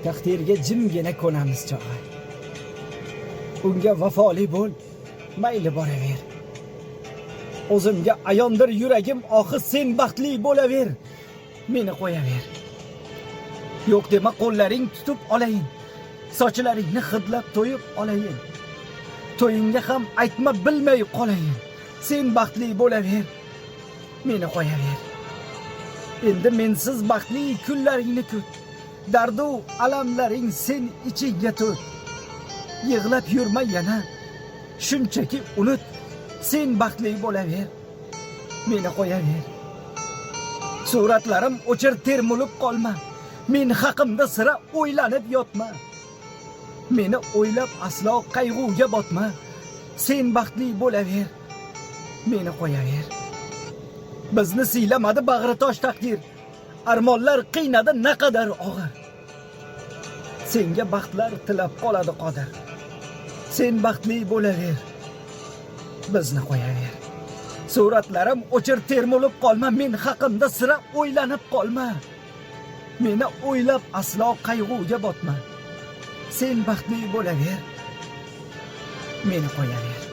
Taqdirga jimgina ko'namiz chog'i. Unga vafoli bo'l, mayli boraver. O'zimga ayondir yuragim, oxir sen baxtli bo'laver. Meni qo'yaver. Yo'q dema qo'llaring tutib olayin. Sochlaringni hidlab to'yib olayin. To'yingga ham aytma bilmay qolayin. Sen baxtli bo'laver. Meni qo'yaver. Endi mensiz baxtli kunlaringni kut. Dardu alamlaring sen ichingga to't. Yig'lab yurma yana. Shunchaki unut. Sen baxtli bo'laver. Meni qo'yaver. Suratlarim o'chir termulib qolma. Men haqimda sira o'ylanib yotma. Meni o'ylab aslo qayg'uga botma. Sen baxtli bo'laver. Meni qo'yaver. Bizni siylamadi bag'ritosh taqdir. Armonlar qiynadi naqadar og'ir. Senga baxtlar tilab qoladi qodir. Sen baxtli bo'laver. Bizni qo'yaver. Suratlarim o'chir termulib qolma. Men haqimda sira o'ylanib qolma. Meni o'ylab aslo qayg'uga botma. Sen baxtli bo'laver. Meni qo'yaver.